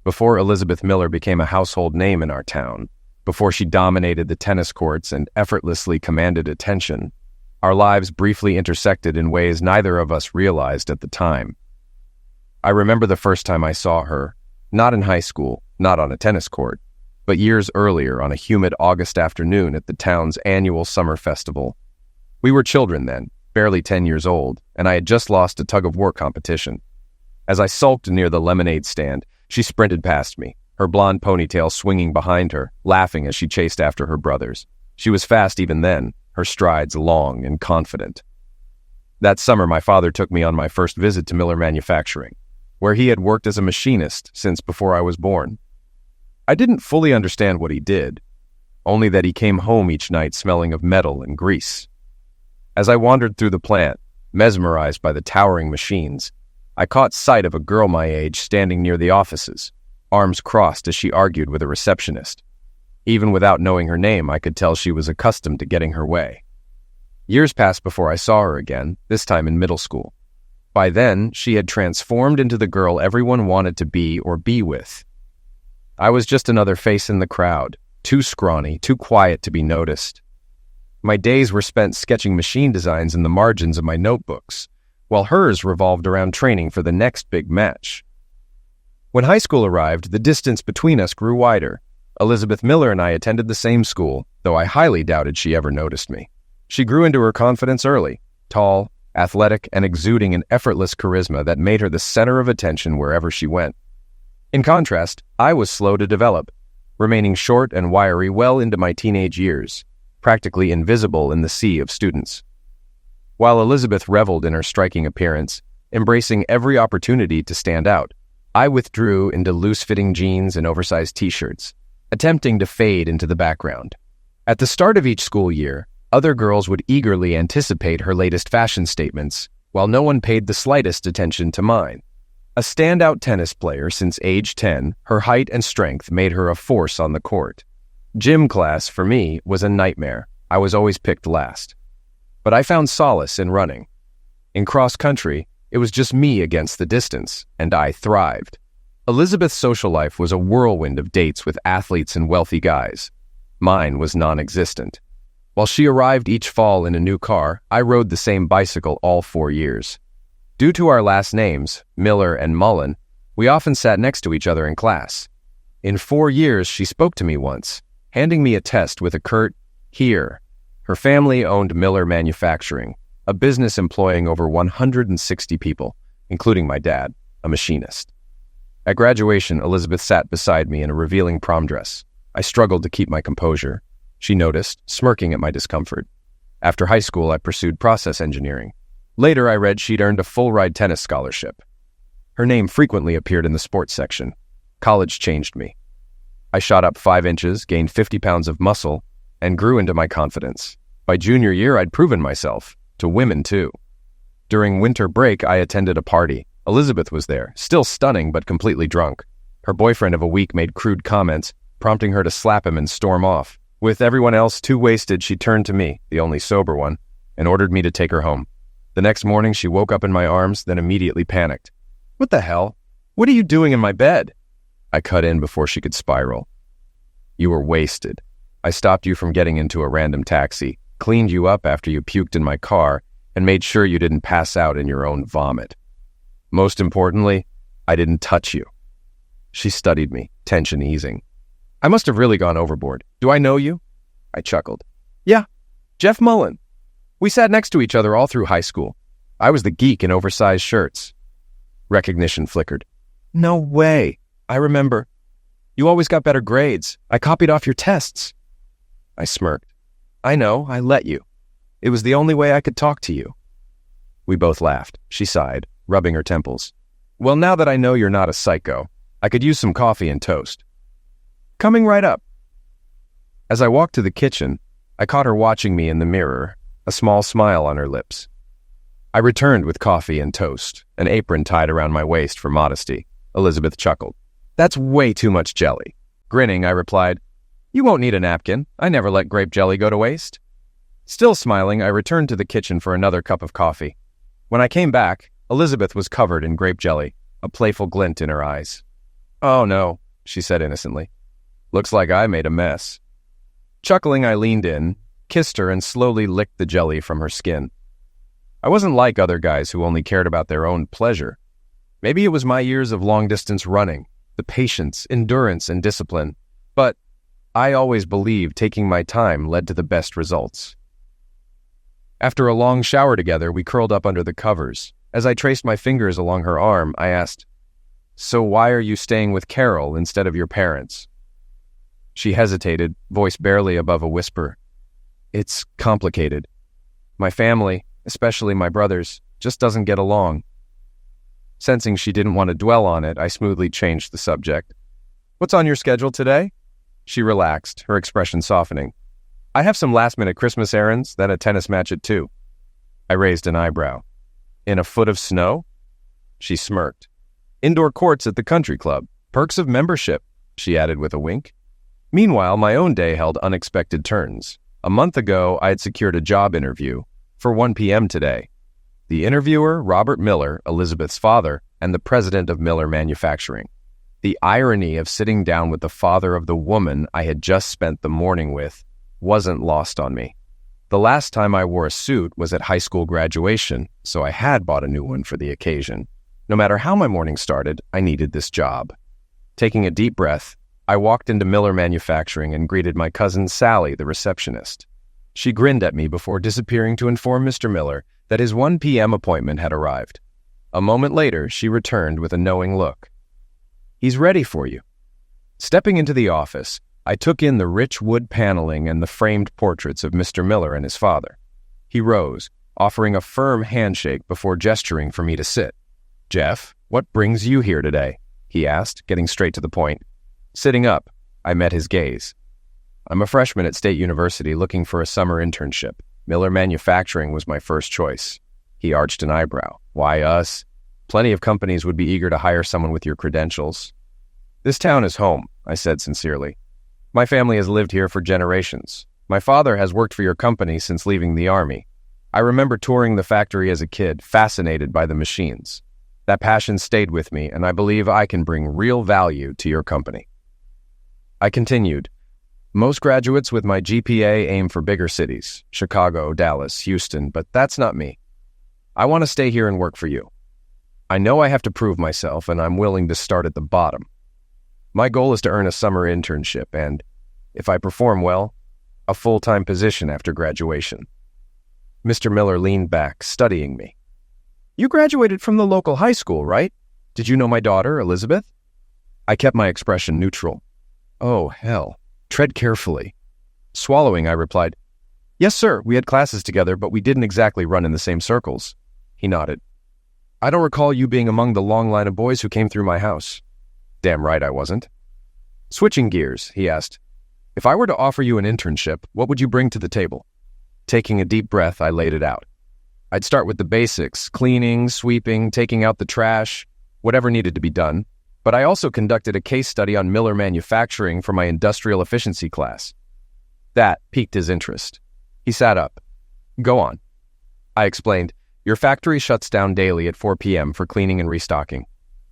before Elizabeth Miller became a household name in our town, before she dominated the tennis courts and effortlessly commanded attention, our lives briefly intersected in ways neither of us realized at the time. I remember the first time I saw her, not in high school, not on a tennis court, but years earlier on a humid August afternoon at the town's annual summer festival. We were children then, barely 10 years old, and I had just lost a tug-of-war competition. As I sulked near the lemonade stand, she sprinted past me, her blonde ponytail swinging behind her, laughing as she chased after her brothers. She was fast even then, her strides long and confident. That summer, my father took me on my first visit to Miller Manufacturing, where he had worked as a machinist since before I was born. I didn't fully understand what he did, only that he came home each night smelling of metal and grease. As I wandered through the plant, mesmerized by the towering machines, I caught sight of a girl my age standing near the offices, arms crossed as she argued with a receptionist. Even without knowing her name, I could tell she was accustomed to getting her way. Years passed before I saw her again, this time in middle school. By then, she had transformed into the girl everyone wanted to be or be with. I was just another face in the crowd, too scrawny, too quiet to be noticed. My days were spent sketching machine designs in the margins of my notebooks, while hers revolved around training for the next big match. When high school arrived, the distance between us grew wider. Elizabeth Miller and I attended the same school, though I highly doubted she ever noticed me. She grew into her confidence early, tall, athletic, and exuding an effortless charisma that made her the center of attention wherever she went. In contrast, I was slow to develop, remaining short and wiry well into my teenage years, practically invisible in the sea of students. While Elizabeth reveled in her striking appearance, embracing every opportunity to stand out, I withdrew into loose-fitting jeans and oversized t-shirts, attempting to fade into the background. At the start of each school year, other girls would eagerly anticipate her latest fashion statements, while no one paid the slightest attention to mine. A standout tennis player since age 10, her height and strength made her a force on the court. Gym class, for me, was a nightmare. I was always picked last. But I found solace in running. In cross-country, it was just me against the distance, and I thrived. Elizabeth's social life was a whirlwind of dates with athletes and wealthy guys. Mine was non-existent. While she arrived each fall in a new car, I rode the same bicycle all 4 years. Due to our last names, Miller and Mullen, we often sat next to each other in class. In 4 years, she spoke to me once, handing me a test with a curt, "Here." Her family owned Miller Manufacturing, a business employing over 160 people, including my dad, a machinist. At graduation, Elizabeth sat beside me in a revealing prom dress. I struggled to keep my composure. She noticed, smirking at my discomfort. After high school, I pursued process engineering. Later, I read she'd earned a full-ride tennis scholarship. Her name frequently appeared in the sports section. College changed me. I shot up 5 inches, gained 50 pounds of muscle, and grew into my confidence. By junior year, I'd proven myself, to women too. During winter break, I attended a party. Elizabeth was there, still stunning but completely drunk. Her boyfriend of a week made crude comments, prompting her to slap him and storm off. With everyone else too wasted, she turned to me, the only sober one, and ordered me to take her home. The next morning, she woke up in my arms, then immediately panicked. "What the hell? What are you doing in my bed?" I cut in before she could spiral. "You were wasted. I stopped you from getting into a random taxi, cleaned you up after you puked in my car, and made sure you didn't pass out in your own vomit. Most importantly, I didn't touch you." She studied me, tension easing. "I must have really gone overboard. Do I know you?" I chuckled. "Yeah, Jeff Mullen. We sat next to each other all through high school. I was the geek in oversized shirts." Recognition flickered. "No way. I remember. You always got better grades. I copied off your tests." I smirked. "I know, I let you. It was the only way I could talk to you." We both laughed. She sighed, rubbing her temples. "Well, now that I know you're not a psycho, I could use some coffee and toast." "Coming right up." As I walked to the kitchen, I caught her watching me in the mirror, a small smile on her lips. I returned with coffee and toast, an apron tied around my waist for modesty. Elizabeth chuckled. "That's way too much jelly." Grinning, I replied, "You won't need a napkin. I never let grape jelly go to waste." Still smiling, I returned to the kitchen for another cup of coffee. When I came back, Elizabeth was covered in grape jelly, a playful glint in her eyes. "Oh no," she said innocently. "Looks like I made a mess." Chuckling, I leaned in, kissed her, and slowly licked the jelly from her skin. I wasn't like other guys who only cared about their own pleasure. Maybe it was my years of long-distance running, the patience, endurance, and discipline, but I always believed taking my time led to the best results. After a long shower together, we curled up under the covers. As I traced my fingers along her arm, I asked, "So why are you staying with Carol instead of your parents?" She hesitated, voice barely above a whisper. "It's complicated. My family, especially my brothers, just doesn't get along." Sensing she didn't want to dwell on it, I smoothly changed the subject. "What's on your schedule today?" She relaxed, her expression softening. "I have some last-minute Christmas errands, then a tennis match at 2. I raised an eyebrow. "In a foot of snow?" She smirked. "Indoor courts at the country club. Perks of membership," she added with a wink. Meanwhile, my own day held unexpected turns. A month ago, I had secured a job interview for 1 p.m. today. The interviewer, Robert Miller, Elizabeth's father, and the president of Miller Manufacturing. The irony of sitting down with the father of the woman I had just spent the morning with wasn't lost on me. The last time I wore a suit was at high school graduation, so I had bought a new one for the occasion. No matter how my morning started, I needed this job. Taking a deep breath, I walked into Miller Manufacturing and greeted my cousin Sally, the receptionist. She grinned at me before disappearing to inform Mr. Miller that his 1 p.m. appointment had arrived. A moment later, she returned with a knowing look. "He's ready for you." Stepping into the office, I took in the rich wood paneling and the framed portraits of Mr. Miller and his father. He rose, offering a firm handshake before gesturing for me to sit. "Jeff, what brings you here today?" he asked, getting straight to the point. Sitting up, I met his gaze. "I'm a freshman at State University looking for a summer internship. Miller Manufacturing was my first choice." He arched an eyebrow. "Why us? Plenty of companies would be eager to hire someone with your credentials." "This town is home," I said sincerely. "My family has lived here for generations. My father has worked for your company since leaving the Army. I remember touring the factory as a kid, fascinated by the machines. That passion stayed with me, and I believe I can bring real value to your company." I continued. "Most graduates with my GPA aim for bigger cities, Chicago, Dallas, Houston, but that's not me. I want to stay here and work for you. I know I have to prove myself, and I'm willing to start at the bottom. My goal is to earn a summer internship and, if I perform well, a full-time position after graduation." Mr. Miller leaned back, studying me. "You graduated from the local high school, right? Did you know my daughter, Elizabeth?" I kept my expression neutral. "Oh, hell. Tread carefully." Swallowing, I replied, "Yes, sir, we had classes together, but we didn't exactly run in the same circles." He nodded. "I don't recall you being among the long line of boys who came through my house." Damn right I wasn't. Switching gears, he asked, "If I were to offer you an internship, what would you bring to the table?" Taking a deep breath, I laid it out. I'd start with the basics, cleaning, sweeping, taking out the trash, whatever needed to be done. But I also conducted a case study on Miller Manufacturing for my industrial efficiency class. That piqued his interest. He sat up. "Go on." I explained, "Your factory shuts down daily at 4 p.m. for cleaning and restocking.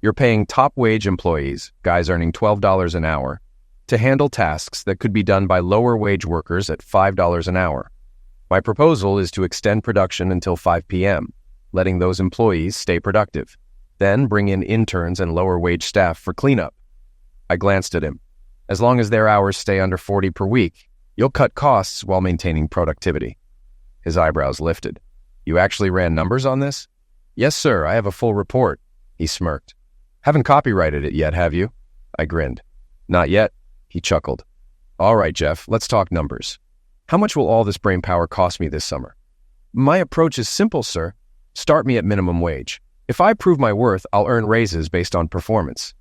You're paying top-wage employees, guys earning $12 an hour, to handle tasks that could be done by lower-wage workers at $5 an hour. My proposal is to extend production until 5 p.m., letting those employees stay productive. Then bring in interns and lower-wage staff for cleanup." I glanced at him. "As long as their hours stay under 40 per week, you'll cut costs while maintaining productivity." His eyebrows lifted. "You actually ran numbers on this?" "Yes, sir, I have a full report." He smirked. "Haven't copyrighted it yet, have you?" I grinned. "Not yet," he chuckled. "All right, Jeff, let's talk numbers. How much will all this brainpower cost me this summer?" "My approach is simple, sir. Start me at minimum wage. If I prove my worth, I'll earn raises based on performance."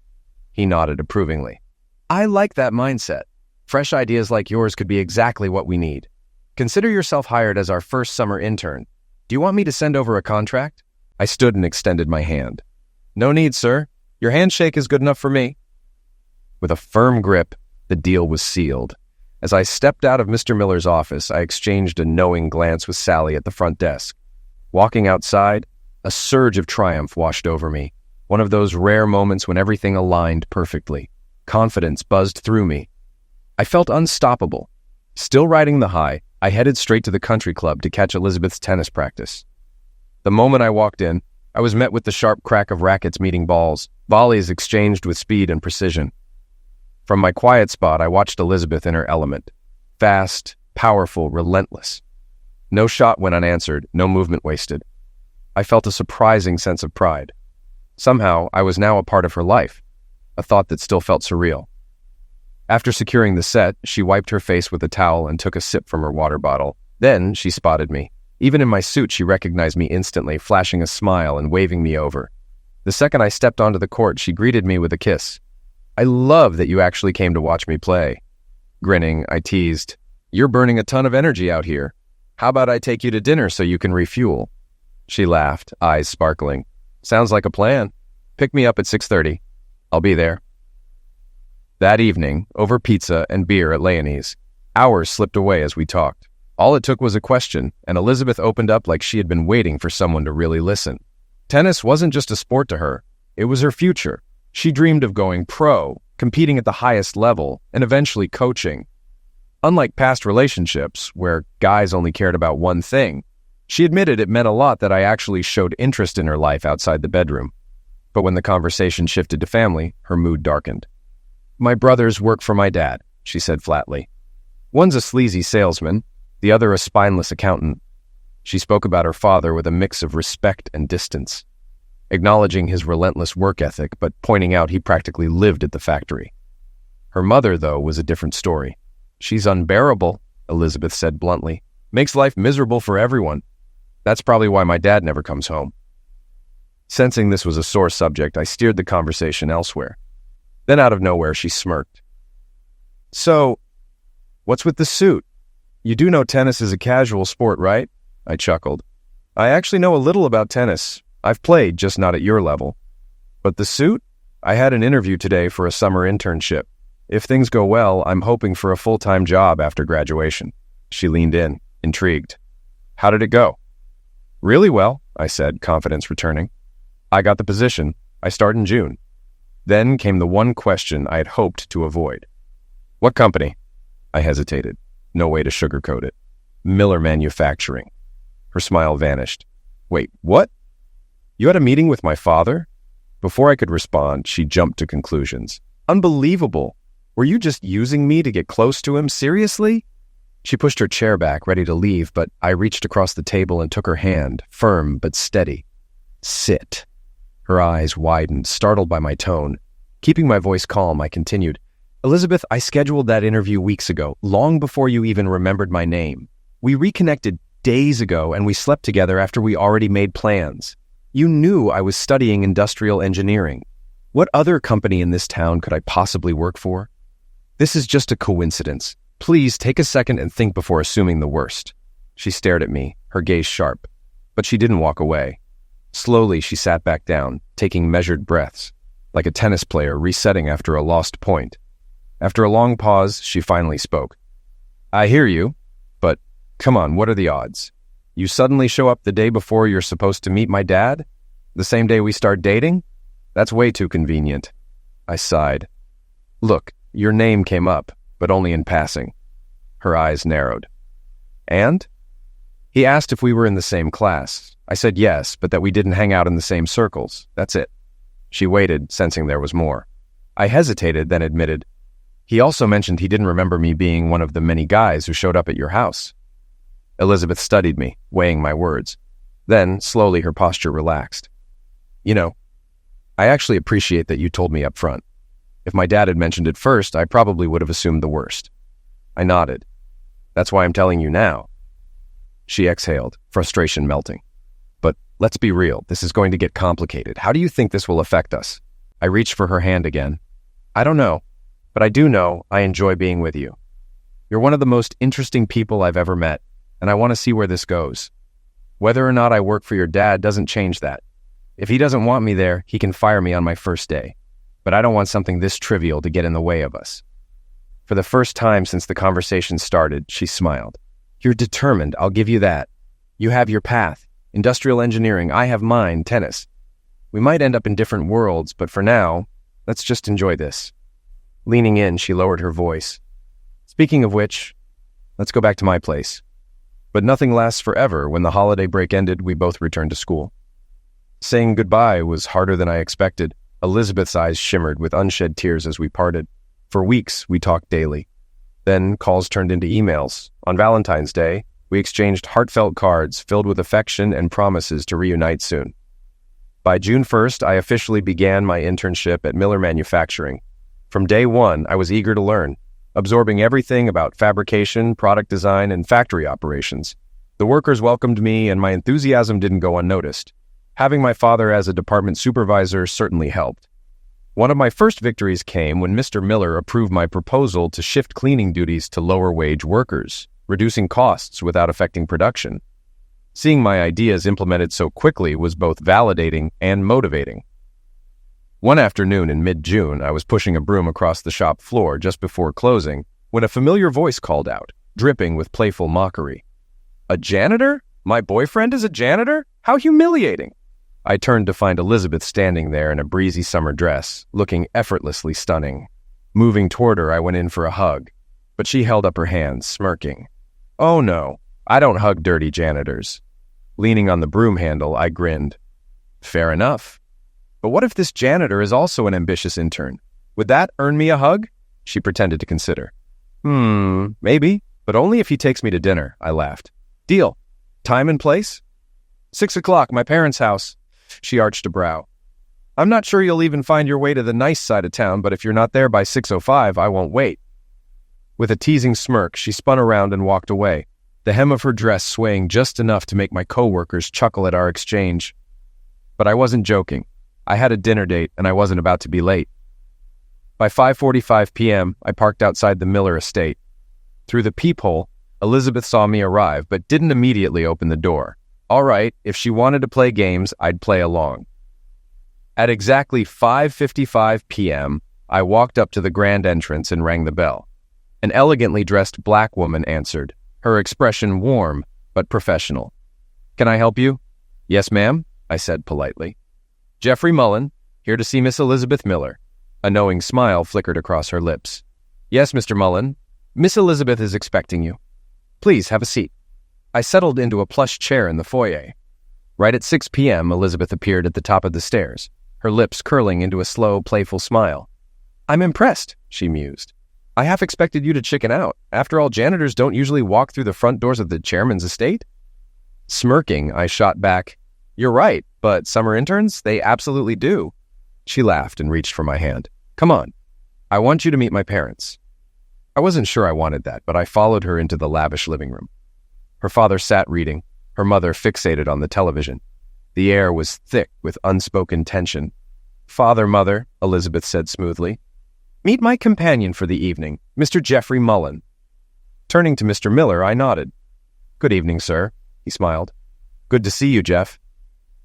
He nodded approvingly. "I like that mindset. Fresh ideas like yours could be exactly what we need. Consider yourself hired as our first summer intern. Do you want me to send over a contract?" I stood and extended my hand. "No need, sir. Your handshake is good enough for me." With a firm grip, the deal was sealed. As I stepped out of Mr. Miller's office, I exchanged a knowing glance with Sally at the front desk. Walking outside, a surge of triumph washed over me. one of those rare moments when everything aligned perfectly. Confidence buzzed through me. I felt unstoppable. Still riding the high, I headed straight to the country club to catch Elizabeth's tennis practice. The moment I walked in, I was met with the sharp crack of rackets meeting balls, volleys exchanged with speed and precision. From my quiet spot, I watched Elizabeth in her element. Fast, powerful, relentless. No shot went unanswered, no movement wasted. I felt a surprising sense of pride. Somehow, I was now a part of her life, a thought that still felt surreal. After securing the set, she wiped her face with a towel and took a sip from her water bottle. Then she spotted me. Even in my suit, she recognized me instantly, flashing a smile and waving me over. The second I stepped onto the court, she greeted me with a kiss. "I love that you actually came to watch me play." Grinning, I teased, "You're burning a ton of energy out here. How about I take you to dinner so you can refuel?" She laughed, eyes sparkling. "Sounds like a plan. Pick me up at 6:30. I'll be there." That evening, over pizza and beer at Leonie's, hours slipped away as we talked. All it took was a question, and Elizabeth opened up like she had been waiting for someone to really listen. Tennis wasn't just a sport to her, it was her future. She dreamed of going pro, competing at the highest level, and eventually coaching. Unlike past relationships, where guys only cared about one thing, she admitted it meant a lot that I actually showed interest in her life outside the bedroom. But when the conversation shifted to family, her mood darkened. "My brothers work for my dad," she said flatly. "One's a sleazy salesman, the other a spineless accountant." She spoke about her father with a mix of respect and distance, acknowledging his relentless work ethic, but pointing out he practically lived at the factory. Her mother, though, was a different story. "She's unbearable," Elizabeth said bluntly. "Makes life miserable for everyone. That's probably why my dad never comes home." Sensing this was a sore subject, I steered the conversation elsewhere. Then out of nowhere, she smirked. "So, what's with the suit? You do know tennis is a casual sport, right?" I chuckled. "I actually know a little about tennis. I've played, just not at your level. But the suit? I had an interview today for a summer internship. If things go well, I'm hoping for a full-time job after graduation." She leaned in, intrigued. "How did it go?" "Really well," I said, confidence returning. "I got the position. I start in June." Then came the one question I had hoped to avoid. "What company?" I hesitated. No way to sugarcoat it. "Miller Manufacturing." Her smile vanished. "Wait, what? You had a meeting with my father?" Before I could respond, she jumped to conclusions. "Unbelievable! Were you just using me to get close to him? Seriously?" She pushed her chair back, ready to leave, but I reached across the table and took her hand, firm but steady. "Sit." Her eyes widened, startled by my tone. Keeping my voice calm, I continued, "Elizabeth, I scheduled that interview weeks ago, long before you even remembered my name. We reconnected days ago, and we slept together after we already made plans. You knew I was studying industrial engineering. What other company in this town could I possibly work for? This is just a coincidence. Please take a second and think before assuming the worst." She stared at me, her gaze sharp, but she didn't walk away. Slowly, she sat back down, taking measured breaths, like a tennis player resetting after a lost point. After a long pause, she finally spoke. "I hear you, but come on, what are the odds? You suddenly show up the day before you're supposed to meet my dad? The same day we start dating? That's way too convenient." I sighed. "Look, your name came up, but only in passing." Her eyes narrowed. "And?" "He asked if we were in the same class. I said yes, but that we didn't hang out in the same circles. That's it." She waited, sensing there was more. I hesitated, then admitted, "He also mentioned he didn't remember me being one of the many guys who showed up at your house." Elizabeth studied me, weighing my words. Then, slowly, her posture relaxed. "You know, I actually appreciate that you told me up front. If my dad had mentioned it first, I probably would have assumed the worst." I nodded. "That's why I'm telling you now." She exhaled, frustration melting. "But let's be real, this is going to get complicated. How do you think this will affect us?" I reached for her hand again. "I don't know, but I do know I enjoy being with you. You're one of the most interesting people I've ever met, and I want to see where this goes. Whether or not I work for your dad doesn't change that. If he doesn't want me there, he can fire me on my first day. But I don't want something this trivial to get in the way of us." For the first time since the conversation started, she smiled. "You're determined, I'll give you that. You have your path. Industrial engineering, I have mine, tennis. We might end up in different worlds, but for now, let's just enjoy this. Leaning in, she lowered her voice. Speaking of which, let's go back to my place. But nothing lasts forever. When the holiday break ended, we both returned to school. Saying goodbye was harder than I expected. Elizabeth's eyes shimmered with unshed tears as we parted. For weeks, we talked daily. Then calls turned into emails. On Valentine's Day, we exchanged heartfelt cards filled with affection and promises to reunite soon. By June 1st, I officially began my internship at Miller Manufacturing. From day one, I was eager to learn, absorbing everything about fabrication, product design, and factory operations. The workers welcomed me, and my enthusiasm didn't go unnoticed. Having my father as a department supervisor certainly helped. One of my first victories came when Mr. Miller approved my proposal to shift cleaning duties to lower-wage workers, reducing costs without affecting production. Seeing my ideas implemented so quickly was both validating and motivating. One afternoon in mid-June, I was pushing a broom across the shop floor just before closing when a familiar voice called out, dripping with playful mockery. "A janitor? My boyfriend is a janitor? How humiliating!" I turned to find Elizabeth standing there in a breezy summer dress, looking effortlessly stunning. Moving toward her, I went in for a hug, but she held up her hands, smirking. "Oh no, I don't hug dirty janitors." Leaning on the broom handle, I grinned. "Fair enough. But what if this janitor is also an ambitious intern? Would that earn me a hug?" She pretended to consider. Maybe, but only if he takes me to dinner," I laughed. "Deal. Time and place?" 6 o'clock, my parents' house." She arched a brow. "I'm not sure you'll even find your way to the nice side of town, but if you're not there by 6:05, I won't wait." With a teasing smirk, she spun around and walked away, the hem of her dress swaying just enough to make my coworkers chuckle at our exchange. But I wasn't joking. I had a dinner date, and I wasn't about to be late. By 5:45 p.m., I parked outside the Miller estate. Through the peephole, Elizabeth saw me arrive, but didn't immediately open the door. All right, if she wanted to play games, I'd play along. At exactly 5:55 p.m., I walked up to the grand entrance and rang the bell. An elegantly dressed black woman answered, her expression warm but professional. "Can I help you?" "Yes, ma'am," I said politely. "Jeffrey Mullen, here to see Miss Elizabeth Miller." A knowing smile flickered across her lips. "Yes, Mr. Mullen. Miss Elizabeth is expecting you. Please have a seat." I settled into a plush chair in the foyer. Right at 6 p.m., Elizabeth appeared at the top of the stairs, her lips curling into a slow, playful smile. "I'm impressed," she mused. "I half expected you to chicken out. After all, janitors don't usually walk through the front doors of the chairman's estate." Smirking, I shot back, "You're right, but summer interns, they absolutely do." She laughed and reached for my hand. "Come on. I want you to meet my parents." I wasn't sure I wanted that, but I followed her into the lavish living room. Her father sat reading, her mother fixated on the television. The air was thick with unspoken tension. "Father, mother," Elizabeth said smoothly. "Meet my companion for the evening, Mr. Jeffrey Mullen." Turning to Mr. Miller, I nodded. "Good evening, sir," he smiled. "Good to see you, Jeff."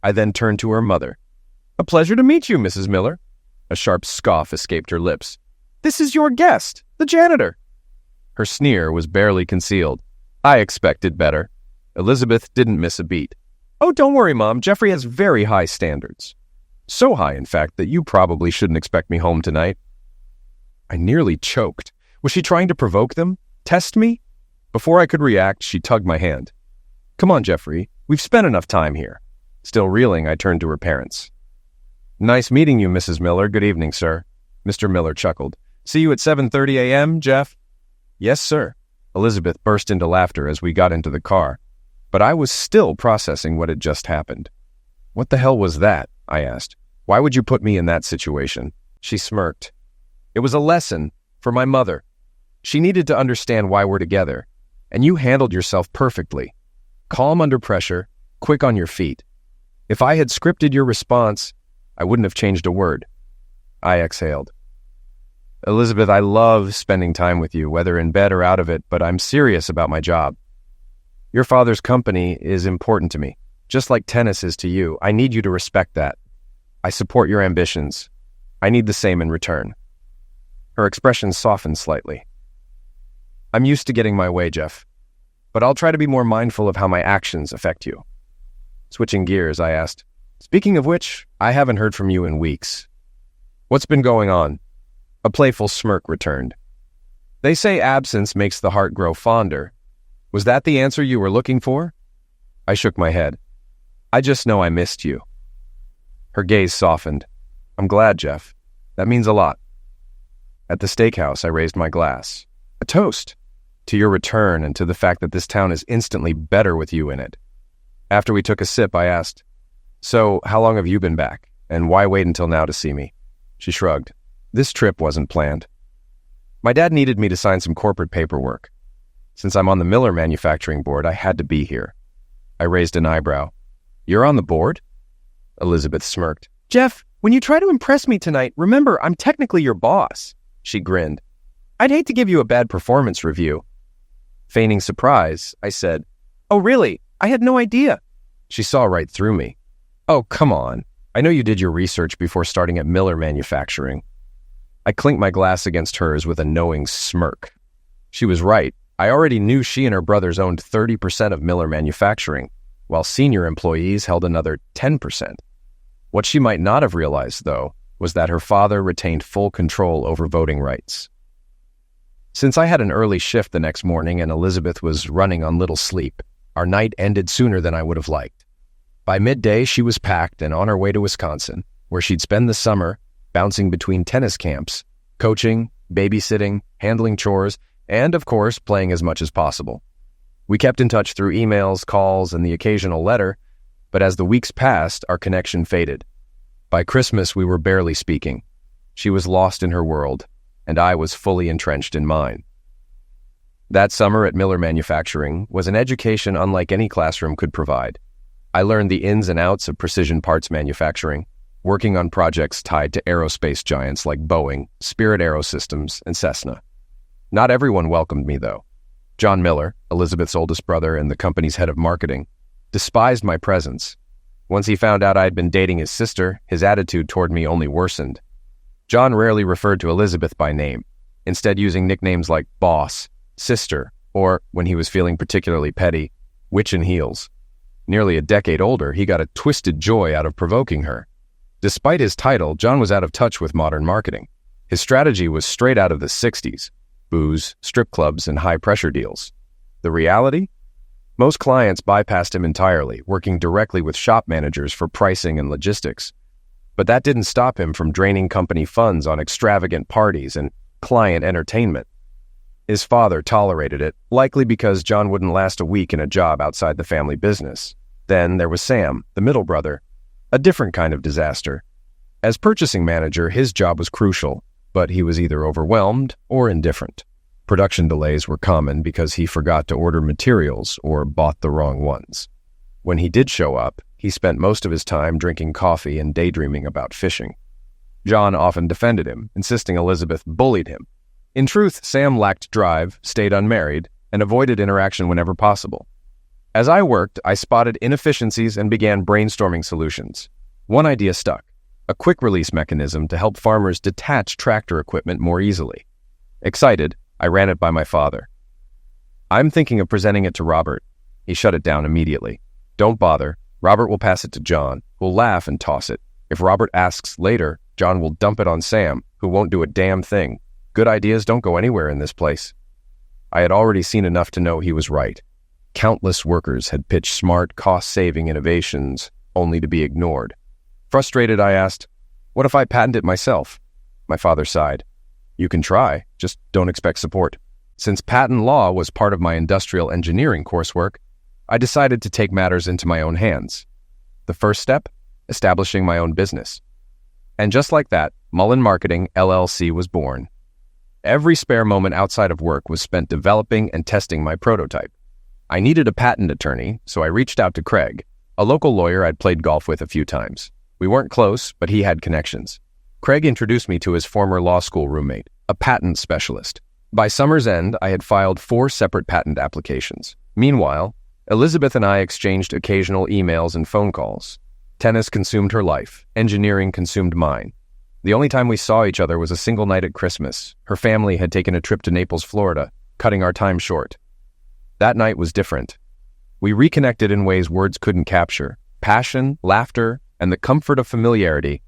I then turned to her mother. "A pleasure to meet you, Mrs. Miller." A sharp scoff escaped her lips. "This is your guest, the janitor." Her sneer was barely concealed. I expected better. Elizabeth didn't miss a beat. "Oh, don't worry, Mom. Jeffrey has very high standards. So high, in fact, that you probably shouldn't expect me home tonight." I nearly choked. Was she trying to provoke them? Test me? Before I could react, she tugged my hand. "Come on, Jeffrey. We've spent enough time here." Still reeling, I turned to her parents. "Nice meeting you, Mrs. Miller. Good evening, sir." Mr. Miller chuckled. "See you at 7:30 a.m., Jeff?" "Yes, sir." Elizabeth burst into laughter as we got into the car, but I was still processing what had just happened. "What the hell was that?" I asked. "Why would you put me in that situation?" She smirked. "It was a lesson for my mother. She needed to understand why we're together, and you handled yourself perfectly. Calm under pressure, quick on your feet. If I had scripted your response, I wouldn't have changed a word." I exhaled. "Elizabeth, I love spending time with you, whether in bed or out of it, but I'm serious about my job. Your father's company is important to me, just like tennis is to you. I need you to respect that. I support your ambitions. I need the same in return." Her expression softened slightly. "I'm used to getting my way, Jeff, but I'll try to be more mindful of how my actions affect you." Switching gears, I asked, Speaking of which, I haven't heard from you in weeks. What's been going on? A playful smirk returned. They say absence makes the heart grow fonder. Was that the answer you were looking for? I shook my head. I just know I missed you. Her gaze softened. I'm glad, Jeff. That means a lot. At the steakhouse, I raised my glass. A toast to your return and to the fact that this town is instantly better with you in it. After we took a sip, I asked, So, how long have you been back? And why wait until now to see me? She shrugged. This trip wasn't planned. My dad needed me to sign some corporate paperwork. Since I'm on the Miller Manufacturing Board, I had to be here. I raised an eyebrow. You're on the board? Elizabeth smirked. Jeff, when you try to impress me tonight, remember I'm technically your boss. She grinned. I'd hate to give you a bad performance review. Feigning surprise, I said, Oh, really? I had no idea. She saw right through me. Oh, come on. I know you did your research before starting at Miller Manufacturing. I clinked my glass against hers with a knowing smirk. She was right. I already knew she and her brothers owned 30% of Miller Manufacturing, while senior employees held another 10%. What she might not have realized, though, was that her father retained full control over voting rights. Since I had an early shift the next morning and Elizabeth was running on little sleep, our night ended sooner than I would have liked. By midday, she was packed and on her way to Wisconsin, where she'd spend the summer bouncing between tennis camps, coaching, babysitting, handling chores, and, of course, playing as much as possible. We kept in touch through emails, calls, and the occasional letter, but as the weeks passed, our connection faded. By Christmas, we were barely speaking. She was lost in her world, and I was fully entrenched in mine. That summer at Miller Manufacturing was an education unlike any classroom could provide. I learned the ins and outs of precision parts manufacturing, working on projects tied to aerospace giants like Boeing, Spirit Aerosystems, and Cessna. Not everyone welcomed me, though. John Miller, Elizabeth's oldest brother and the company's head of marketing, despised my presence. Once he found out I had been dating his sister, his attitude toward me only worsened. John rarely referred to Elizabeth by name, instead using nicknames like boss, sister, or, when he was feeling particularly petty, witch in heels. Nearly a decade older, he got a twisted joy out of provoking her. Despite his title, John was out of touch with modern marketing. His strategy was straight out of the 60s. Booze, strip clubs, and high-pressure deals. The reality? Most clients bypassed him entirely, working directly with shop managers for pricing and logistics. But that didn't stop him from draining company funds on extravagant parties and client entertainment. His father tolerated it, likely because John wouldn't last a week in a job outside the family business. Then there was Sam, the middle brother, a different kind of disaster. As purchasing manager, his job was crucial, but he was either overwhelmed or indifferent. Production delays were common because he forgot to order materials or bought the wrong ones. When he did show up, he spent most of his time drinking coffee and daydreaming about fishing. John often defended him, insisting Elizabeth bullied him. In truth, Sam lacked drive, stayed unmarried, and avoided interaction whenever possible. As I worked, I spotted inefficiencies and began brainstorming solutions. One idea stuck: a quick-release mechanism to help farmers detach tractor equipment more easily. Excited, I ran it by my father. I'm thinking of presenting it to Robert. He shut it down immediately. Don't bother. Robert will pass it to John, who'll laugh and toss it. If Robert asks later, John will dump it on Sam, who won't do a damn thing. Good ideas don't go anywhere in this place. I had already seen enough to know he was right. Countless workers had pitched smart, cost-saving innovations, only to be ignored. Frustrated, I asked, "What if I patent it myself?" My father sighed. "You can try, just don't expect support." Since patent law was part of my industrial engineering coursework, I decided to take matters into my own hands. The first step? Establishing my own business. And just like that, Mullen Marketing, LLC was born. Every spare moment outside of work was spent developing and testing my prototype. I needed a patent attorney, so I reached out to Craig, a local lawyer I'd played golf with a few times. We weren't close, but he had connections. Craig introduced me to his former law school roommate, a patent specialist. By summer's end, I had filed 4 separate patent applications. Meanwhile, Elizabeth and I exchanged occasional emails and phone calls. Tennis consumed her life. Engineering consumed mine. The only time we saw each other was a single night at Christmas. Her family had taken a trip to Naples, Florida, cutting our time short. That night was different. We reconnected in ways words couldn't capture. Passion, laughter, and the comfort of familiarity.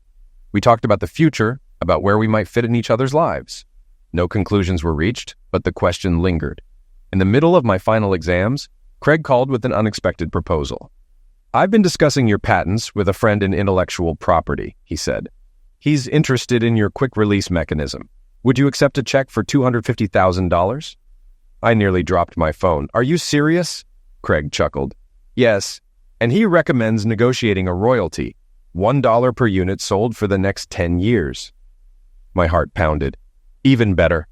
We talked about the future, about where we might fit in each other's lives. No conclusions were reached, but the question lingered. In the middle of my final exams, Craig called with an unexpected proposal. "I've been discussing your patents with a friend in intellectual property," he said. "He's interested in your quick-release mechanism. Would you accept a check for $250,000? I nearly dropped my phone. "Are you serious?" Craig chuckled. "Yes, and he recommends negotiating a royalty, $1 per unit sold for the next 10 years. My heart pounded. Even better.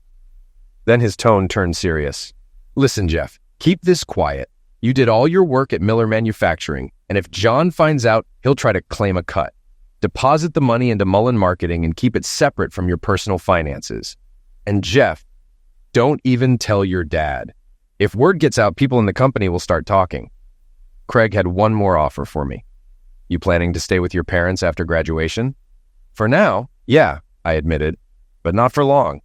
Then his tone turned serious. "Listen, Jeff, keep this quiet. You did all your work at Miller Manufacturing, and if John finds out, he'll try to claim a cut. Deposit the money into Mullen Marketing and keep it separate from your personal finances. And Jeff, don't even tell your dad. If word gets out, people in the company will start talking." Craig had one more offer for me. "You planning to stay with your parents after graduation?" "For now, yeah," I admitted, "but not for long."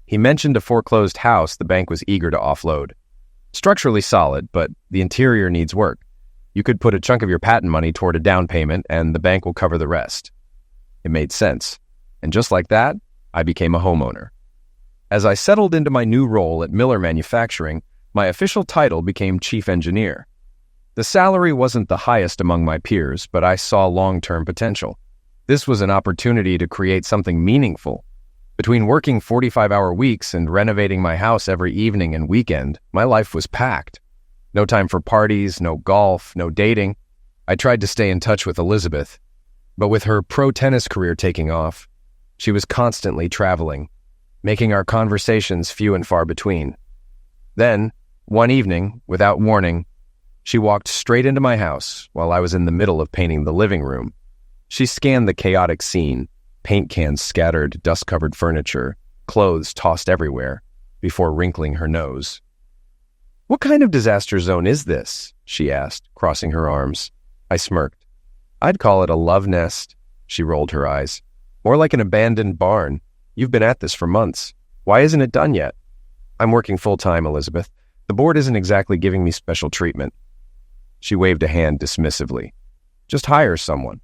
He mentioned a foreclosed house the bank was eager to offload. Structurally solid, but the interior needs work. You could put a chunk of your patent money toward a down payment, and the bank will cover the rest. It made sense. And just like that, I became a homeowner. As I settled into my new role at Miller Manufacturing, my official title became chief engineer. The salary wasn't the highest among my peers, but I saw long-term potential. This was an opportunity to create something meaningful. Between working 45-hour weeks and renovating my house every evening and weekend, my life was packed. No time for parties, no golf, no dating. I tried to stay in touch with Elizabeth, but with her pro-tennis career taking off, she was constantly traveling, making our conversations few and far between. Then, one evening, without warning, she walked straight into my house while I was in the middle of painting the living room. She scanned the chaotic scene, paint cans scattered, dust-covered furniture, clothes tossed everywhere, before wrinkling her nose. "What kind of disaster zone is this?" she asked, crossing her arms. I smirked. "I'd call it a love nest." She rolled her eyes. "More like an abandoned barn. You've been at this for months. Why isn't it done yet?" "I'm working full-time, Elizabeth. The board isn't exactly giving me special treatment." She waved a hand dismissively. "Just hire someone."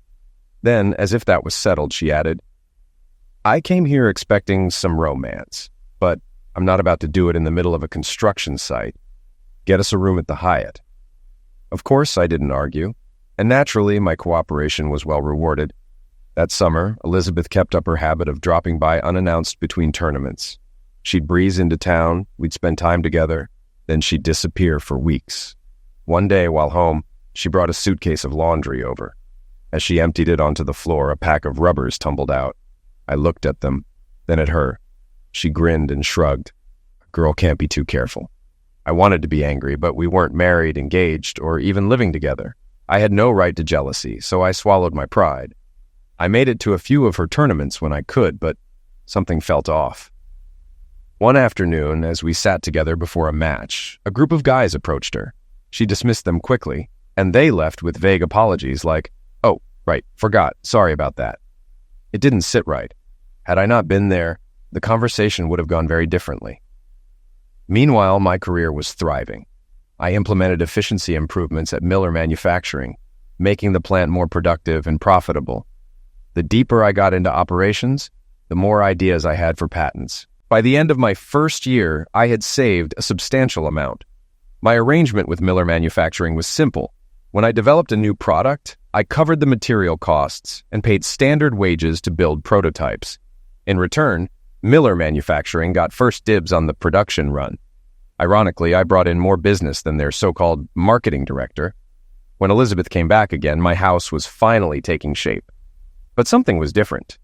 Then, as if that was settled, she added, "I came here expecting some romance, but I'm not about to do it in the middle of a construction site. Get us a room at the Hyatt." Of course, I didn't argue, and naturally, my cooperation was well rewarded. That summer, Elizabeth kept up her habit of dropping by unannounced between tournaments. She'd breeze into town, we'd spend time together, then she'd disappear for weeks. One day, while home, she brought a suitcase of laundry over. As she emptied it onto the floor, a pack of rubbers tumbled out. I looked at them, then at her. She grinned and shrugged. A girl can't be too careful. I wanted to be angry, but we weren't married, engaged, or even living together. I had no right to jealousy, so I swallowed my pride. I made it to a few of her tournaments when I could, but something felt off. One afternoon, as we sat together before a match, a group of guys approached her. She dismissed them quickly, and they left with vague apologies like, "Oh, right, forgot, sorry about that." It didn't sit right. Had I not been there, the conversation would have gone very differently. Meanwhile, my career was thriving. I implemented efficiency improvements at Miller Manufacturing, making the plant more productive and profitable. The deeper I got into operations, the more ideas I had for patents. By the end of my first year, I had saved a substantial amount. My arrangement with Miller Manufacturing was simple. When I developed a new product, I covered the material costs and paid standard wages to build prototypes. In return, Miller Manufacturing got first dibs on the production run. Ironically, I brought in more business than their so-called marketing director. When Elizabeth came back again, my house was finally taking shape. But something was different.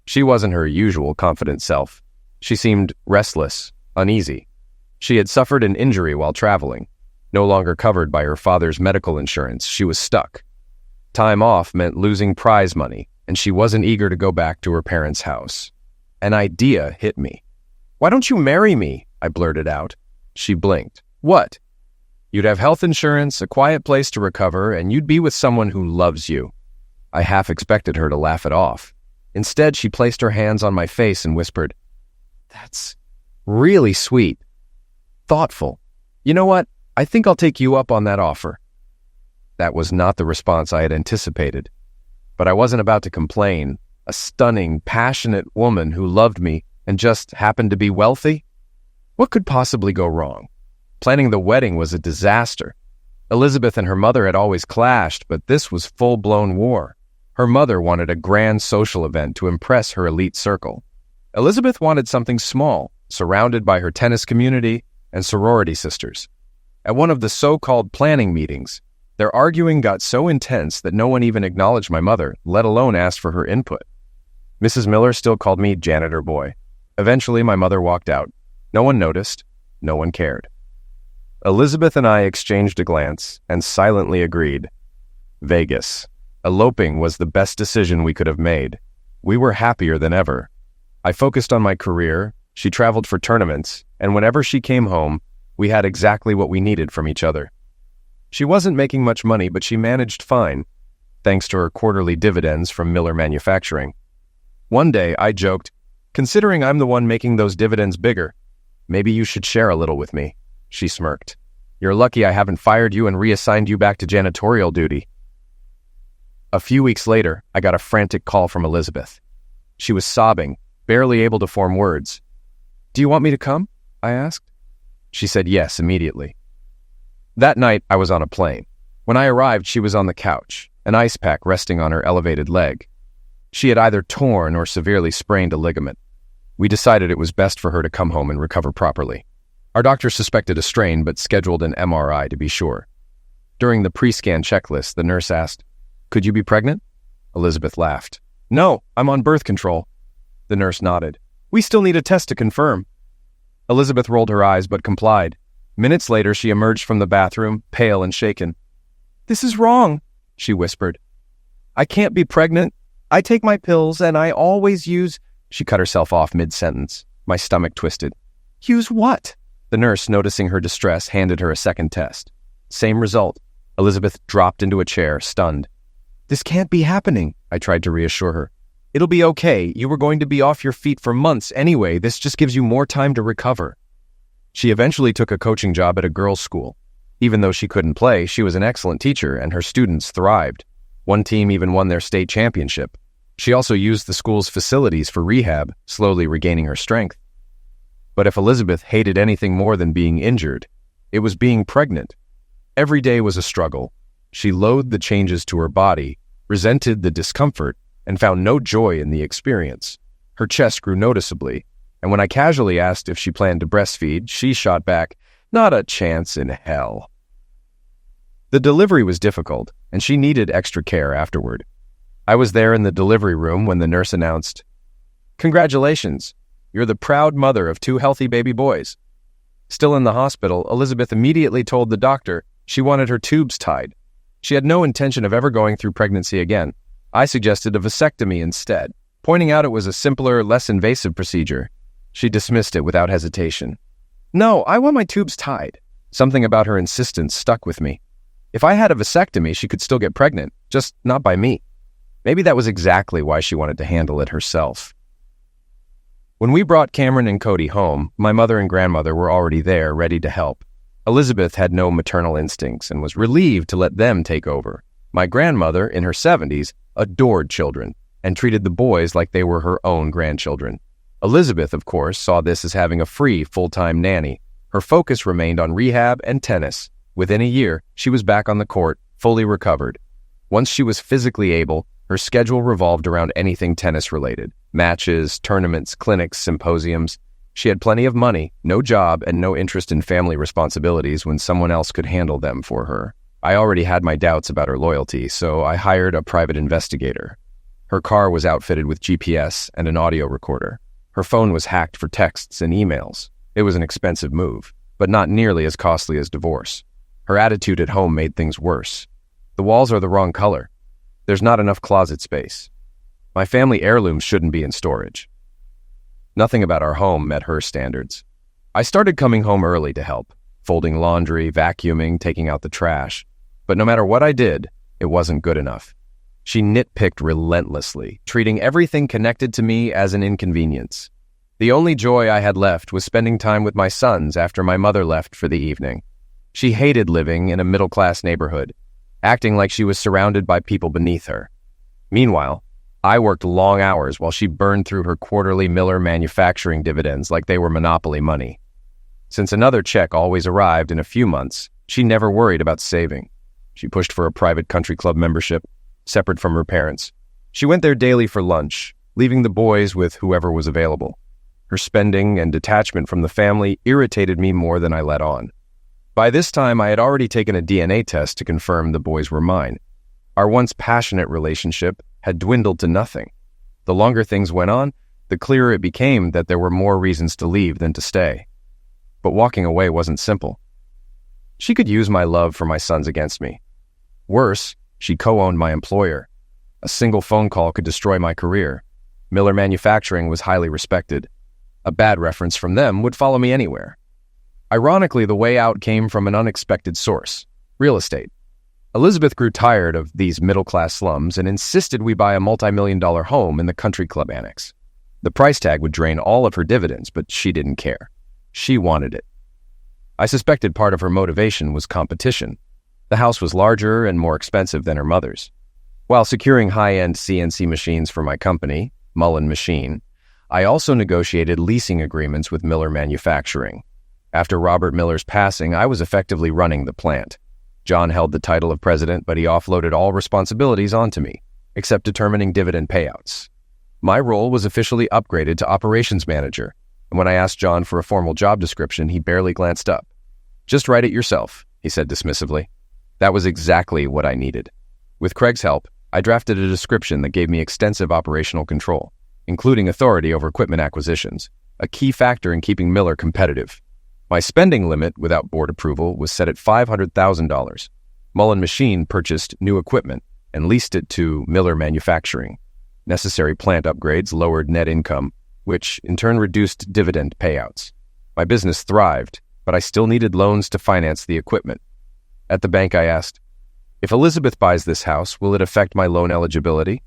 She wasn't her usual confident self. She seemed restless, uneasy. She had suffered an injury while traveling. No longer covered by her father's medical insurance, she was stuck. Time off meant losing prize money, and she wasn't eager to go back to her parents' house. An idea hit me. "Why don't you marry me?" I blurted out. She blinked. "What?" "You'd have health insurance, a quiet place to recover, and you'd be with someone who loves you." I half expected her to laugh it off. Instead, she placed her hands on my face and whispered, "That's really sweet. Thoughtful. You know what? I think I'll take you up on that offer." That was not the response I had anticipated. But I wasn't about to complain. A stunning, passionate woman who loved me and just happened to be wealthy? What could possibly go wrong? Planning the wedding was a disaster. Elizabeth and her mother had always clashed, but this was full-blown war. Her mother wanted a grand social event to impress her elite circle. Elizabeth wanted something small, surrounded by her tennis community and sorority sisters. At one of the so-called planning meetings, their arguing got so intense that no one even acknowledged my mother, let alone asked for her input. Mrs. Miller still called me janitor boy. Eventually, my mother walked out. No one noticed. No one cared. Elizabeth and I exchanged a glance and silently agreed. Vegas. Eloping was the best decision we could have made. We were happier than ever. I focused on my career, she traveled for tournaments, and whenever she came home, we had exactly what we needed from each other. She wasn't making much money, but she managed fine, thanks to her quarterly dividends from Miller Manufacturing. One day, I joked, "Considering I'm the one making those dividends bigger, maybe you should share a little with me." She smirked. "You're lucky I haven't fired you and reassigned you back to janitorial duty." A few weeks later, I got a frantic call from Elizabeth. She was sobbing, barely able to form words. "Do you want me to come?" I asked. She said yes immediately. That night, I was on a plane. When I arrived, she was on the couch, an ice pack resting on her elevated leg. She had either torn or severely sprained a ligament. We decided it was best for her to come home and recover properly. Our doctor suspected a strain, but scheduled an MRI to be sure. During the pre-scan checklist, the nurse asked, "Could you be pregnant?" Elizabeth laughed. "No, I'm on birth control." The nurse nodded. "We still need a test to confirm." Elizabeth rolled her eyes but complied. Minutes later, she emerged from the bathroom, pale and shaken. "This is wrong," she whispered. "I can't be pregnant. I take my pills and I always use—" She cut herself off mid-sentence. My stomach twisted. "Use what?" The nurse, noticing her distress, handed her a second test. Same result. Elizabeth dropped into a chair, stunned. "This can't be happening," I tried to reassure her. "It'll be okay. You were going to be off your feet for months anyway. This just gives you more time to recover." She eventually took a coaching job at a girls' school. Even though she couldn't play, she was an excellent teacher and her students thrived. One team even won their state championship. She also used the school's facilities for rehab, slowly regaining her strength. But if Elizabeth hated anything more than being injured, it was being pregnant. Every day was a struggle. She loathed the changes to her body, resented the discomfort, and found no joy in the experience. Her chest grew noticeably, and when I casually asked if she planned to breastfeed, she shot back, "Not a chance in hell." The delivery was difficult, and she needed extra care afterward. I was there in the delivery room when the nurse announced, "Congratulations, you're the proud mother of 2 healthy baby boys." Still in the hospital, Elizabeth immediately told the doctor she wanted her tubes tied. She had no intention of ever going through pregnancy again. I suggested a vasectomy instead, pointing out it was a simpler, less invasive procedure. She dismissed it without hesitation. "No, I want my tubes tied." Something about her insistence stuck with me. If I had a vasectomy, she could still get pregnant, just not by me. Maybe that was exactly why she wanted to handle it herself. When we brought Cameron and Cody home, my mother and grandmother were already there, ready to help. Elizabeth had no maternal instincts and was relieved to let them take over. My grandmother, in her 70s, adored children and treated the boys like they were her own grandchildren. Elizabeth, of course, saw this as having a free, full-time nanny. Her focus remained on rehab and tennis. Within a year, she was back on the court, fully recovered. Once she was physically able, her schedule revolved around anything tennis-related. Matches, tournaments, clinics, symposiums. She had plenty of money, no job, and no interest in family responsibilities when someone else could handle them for her. I already had my doubts about her loyalty, so I hired a private investigator. Her car was outfitted with GPS and an audio recorder. Her phone was hacked for texts and emails. It was an expensive move, but not nearly as costly as divorce. Her attitude at home made things worse. The walls are the wrong color. There's not enough closet space. My family heirlooms shouldn't be in storage. Nothing about our home met her standards. I started coming home early to help, folding laundry, vacuuming, taking out the trash. But no matter what I did, it wasn't good enough. She nitpicked relentlessly, treating everything connected to me as an inconvenience. The only joy I had left was spending time with my sons after my mother left for the evening. She hated living in a middle-class neighborhood, acting like she was surrounded by people beneath her. Meanwhile, I worked long hours while she burned through her quarterly Miller manufacturing dividends like they were monopoly money. Since another check always arrived in a few months, she never worried about saving. She pushed for a private country club membership, separate from her parents. She went there daily for lunch, leaving the boys with whoever was available. Her spending and detachment from the family irritated me more than I let on. By this time, I had already taken a DNA test to confirm the boys were mine. Our once passionate relationship had dwindled to nothing. The longer things went on, the clearer it became that there were more reasons to leave than to stay. But walking away wasn't simple. She could use my love for my sons against me. Worse, she co-owned my employer. A single phone call could destroy my career. Miller Manufacturing was highly respected. A bad reference from them would follow me anywhere. Ironically, the way out came from an unexpected source: real estate. Elizabeth grew tired of these middle-class slums and insisted we buy a multi-million-dollar home in the country club annex. The price tag would drain all of her dividends, but she didn't care. She wanted it. I suspected part of her motivation was competition. The house was larger and more expensive than her mother's. While securing high-end CNC machines for my company, Mullen Machine, I also negotiated leasing agreements with Miller Manufacturing. After Robert Miller's passing, I was effectively running the plant. John held the title of president, but he offloaded all responsibilities onto me, except determining dividend payouts. My role was officially upgraded to operations manager, and when I asked John for a formal job description, he barely glanced up. "Just write it yourself," he said dismissively. That was exactly what I needed. With Craig's help, I drafted a description that gave me extensive operational control, including authority over equipment acquisitions, a key factor in keeping Miller competitive. My spending limit, without board approval, was set at $500,000. Mullen Machine purchased new equipment and leased it to Miller Manufacturing. Necessary plant upgrades lowered net income, which in turn reduced dividend payouts. My business thrived, but I still needed loans to finance the equipment. At the bank, I asked, "If Elizabeth buys this house, will it affect my loan eligibility?"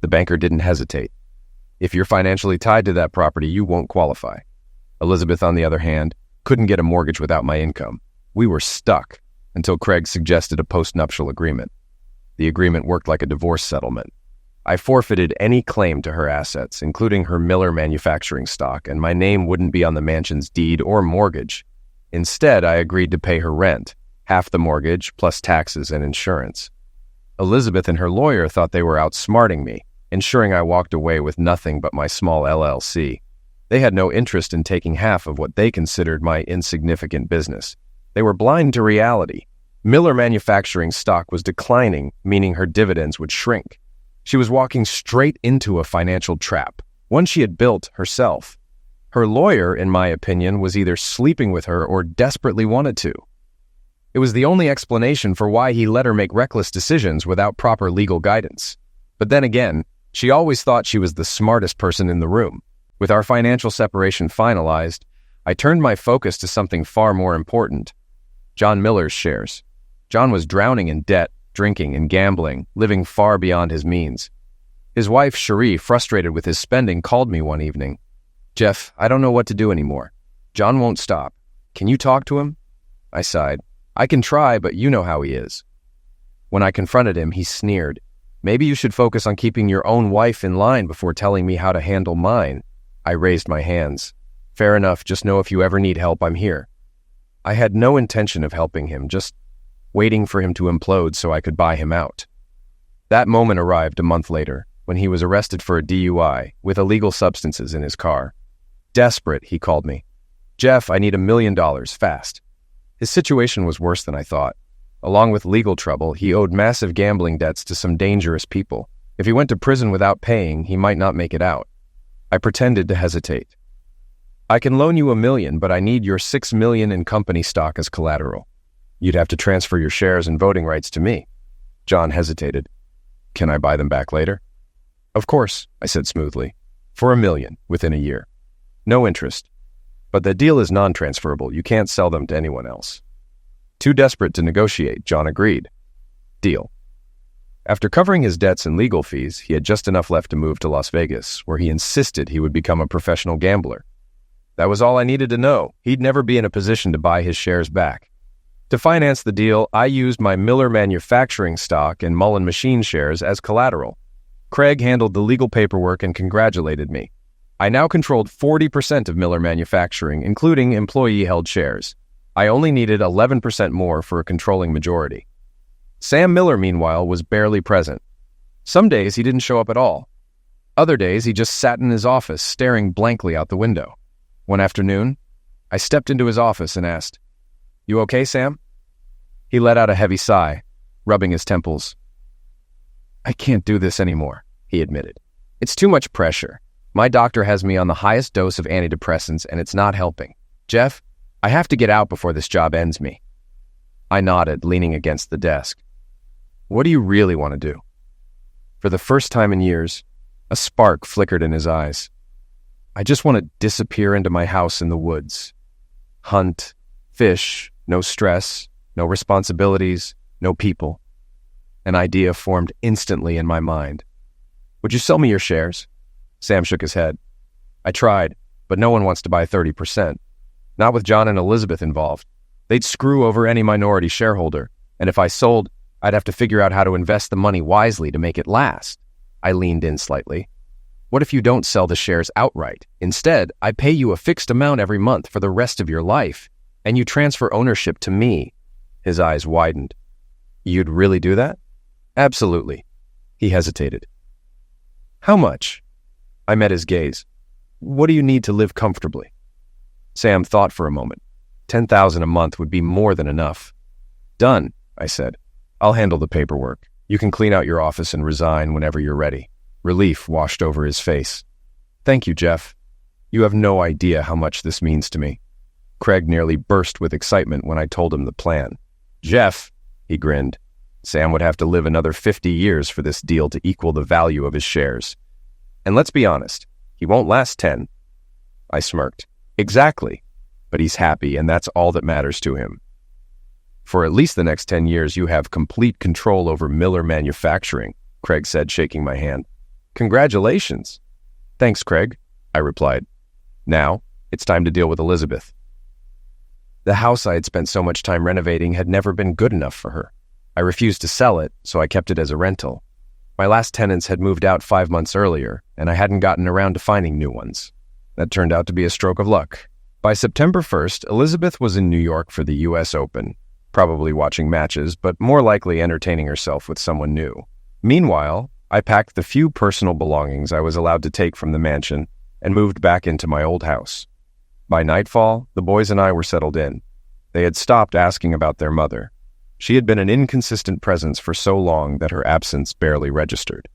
The banker didn't hesitate. "If you're financially tied to that property, you won't qualify." Elizabeth, on the other hand, couldn't get a mortgage without my income. We were stuck until Craig suggested a postnuptial agreement. The agreement worked like a divorce settlement. I forfeited any claim to her assets, including her Miller Manufacturing stock, and my name wouldn't be on the mansion's deed or mortgage. Instead, I agreed to pay her rent, half the mortgage plus taxes and insurance. Elizabeth and her lawyer thought they were outsmarting me, ensuring I walked away with nothing but my small LLC. They had no interest in taking half of what they considered my insignificant business. They were blind to reality. Miller Manufacturing stock was declining, meaning her dividends would shrink. She was walking straight into a financial trap, one she had built herself. Her lawyer, in my opinion, was either sleeping with her or desperately wanted to. It was the only explanation for why he let her make reckless decisions without proper legal guidance. But then again, she always thought she was the smartest person in the room. With our financial separation finalized, I turned my focus to something far more important: John Miller's shares. John was drowning in debt, drinking and gambling, living far beyond his means. His wife, Cherie, frustrated with his spending, called me one evening. "Jeff, I don't know what to do anymore. John won't stop. Can you talk to him?" I sighed. "I can try, but you know how he is." When I confronted him, he sneered. "Maybe you should focus on keeping your own wife in line before telling me how to handle mine." I raised my hands. "Fair enough, just know if you ever need help, I'm here." I had no intention of helping him, just waiting for him to implode so I could buy him out. That moment arrived a month later, when he was arrested for a DUI with illegal substances in his car. Desperate, he called me. "Jeff, I need $1 million, fast." His situation was worse than I thought. Along with legal trouble, he owed massive gambling debts to some dangerous people. If he went to prison without paying, he might not make it out. I pretended to hesitate. "I can loan you $1 million, but I need your $6 million in company stock as collateral. You'd have to transfer your shares and voting rights to me." John hesitated. "Can I buy them back later?" "Of course," I said smoothly. "For $1 million, within a year. No interest. But the deal is non-transferable. You can't sell them to anyone else." Too desperate to negotiate, John agreed. Deal. After covering his debts and legal fees, he had just enough left to move to Las Vegas, where he insisted he would become a professional gambler. That was all I needed to know. He'd never be in a position to buy his shares back. To finance the deal, I used my Miller Manufacturing stock and Mullen Machine shares as collateral. Craig handled the legal paperwork and congratulated me. I now controlled 40% of Miller Manufacturing, including employee-held shares. I only needed 11% more for a controlling majority. Sam Miller, meanwhile, was barely present. Some days he didn't show up at all. Other days he just sat in his office, staring blankly out the window. One afternoon, I stepped into his office and asked, "You okay, Sam?" He let out a heavy sigh, rubbing his temples. "I can't do this anymore," he admitted. "It's too much pressure. My doctor has me on the highest dose of antidepressants, and it's not helping. Jeff, I have to get out before this job ends me." I nodded, leaning against the desk. "What do you really want to do?" For the first time in years, a spark flickered in his eyes. "I just want to disappear into my house in the woods. Hunt, fish, no stress, no responsibilities, no people." An idea formed instantly in my mind. "Would you sell me your shares?" Sam shook his head. "I tried, but no one wants to buy 30%. Not with John and Elizabeth involved. They'd screw over any minority shareholder, and if I sold, I'd have to figure out how to invest the money wisely to make it last." I leaned in slightly. "What if you don't sell the shares outright? Instead, I pay you a fixed amount every month for the rest of your life, and you transfer ownership to me." His eyes widened. "You'd really do that?" "Absolutely." He hesitated. "How much?" I met his gaze. "What do you need to live comfortably?" Sam thought for a moment. 10,000 a month would be more than enough. "Done," I said. "I'll handle the paperwork. You can clean out your office and resign whenever you're ready." Relief washed over his face. "Thank you, Jeff. You have no idea how much this means to me." Craig nearly burst with excitement when I told him the plan. "Jeff," he grinned, "Sam would have to live another 50 years for this deal to equal the value of his shares. And let's be honest, he won't last 10. I smirked. "Exactly. But he's happy, and that's all that matters to him." "For at least the next 10 years, you have complete control over Miller Manufacturing," Craig said, shaking my hand. "Congratulations." "Thanks, Craig," I replied. "Now, it's time to deal with Elizabeth." The house I had spent so much time renovating had never been good enough for her. I refused to sell it, so I kept it as a rental. My last tenants had moved out 5 months earlier, and I hadn't gotten around to finding new ones. That turned out to be a stroke of luck. By September 1st, Elizabeth was in New York for the U.S. Open, probably watching matches, but more likely entertaining herself with someone new. Meanwhile, I packed the few personal belongings I was allowed to take from the mansion and moved back into my old house. By nightfall, the boys and I were settled in. They had stopped asking about their mother. She had been an inconsistent presence for so long that her absence barely registered.